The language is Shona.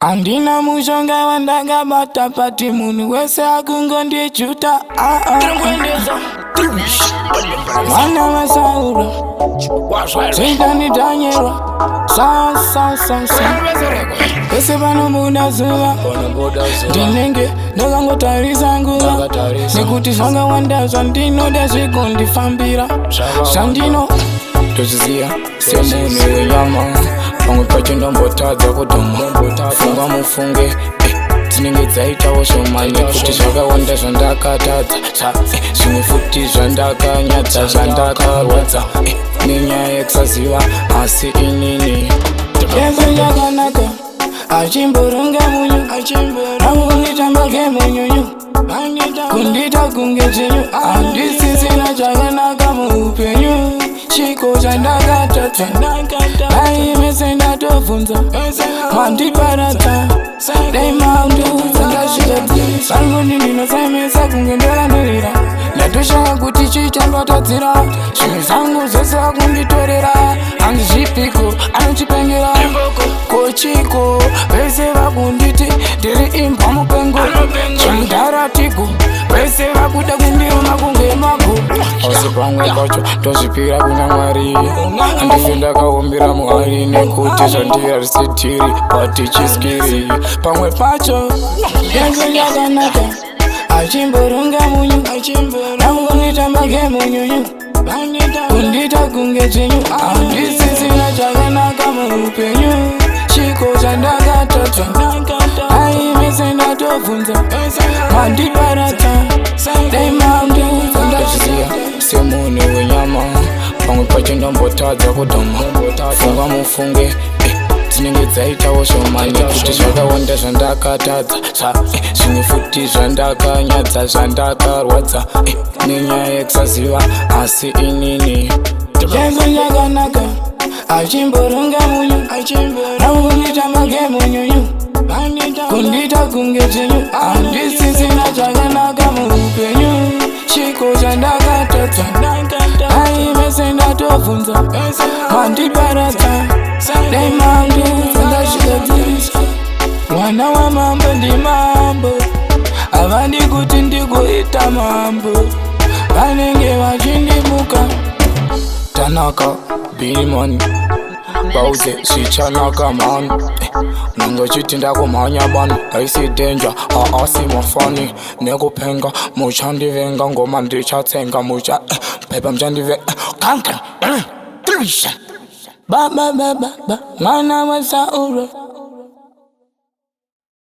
Andina mushonga wandakabata pati munhu wese akungondichuta mwana wasaura zvitanitanyerwa vese vanobuda zuva ndinenge ndakangotarisa nguva nekuti zvakawanda zvandinoda zvikundifambira zvandino ndozviziva semunhu wenyama pamwe pacho ndombotadza kudhuma funga mufunge dzinenge dzaitawo shomani kuti zvakawanda zvandakatadza zvimwe futi zvandakanyadza zvandakarwadza nenyaya yekusaziva asi inini yese yakanaka achimboronga munyu akunditamba kemunyunyu kundita kunge chinyu handisisina chakanaka muupenyu chiko chandakatadza aimese ndatovhunza mandiparadza daimaunduza ndasvikadzirisa angoni ndinosemesa kunge ndakandirira ndatoshaka kuti chichambatadzira zvinhu zvangu zvese akunditorera handizvipiko anochipengera kochiko vese vakunditi ndiri imbwa mupengo zvamudharatiko vese vakuda kundiona kunge mago asi pamwe pacho ndozvipira kuna mwari handife ndakaumbira mwari nekuti zvandiyarisitiri patichiskiri pamwe pacho yenze yakanaka achimboronga munyu akunditamba kemunyunyu kundita kunge chinyu handisisina chakanaka muupenyu chiko chandakatadza aimese ndatovhunza mandiparadza daimaunduza ndazviziva semunhu wenyama pamwe pacho ndombotadza kudhuma funga mufunge dzinenge dzaitawo shomani kuti zvakawanda zvandakatadza zvimwe futi zvandakanyadza zvandakarwadza nenyaya yekusaziva asi inini yenze yakanaka achimboronga munyu akunditamba kemunyunyu kundita kunge chinyu handisisina chakanaka muupenyu chiko chandakatadza aimese ndatovhunza mandiparadza daimaunduza ndasvikadzirisa mwana wamambo ndimambo havandi kuti ndikuita mambo vanenge vachindimuka tanaka birimani bauze zvichanaka mani nenge chiti ndakumhanya bani haisi denja haasi mafani nekupenga muchandivenga ngoma ndichatsenga pepa muchandivenga baba mwana wasaura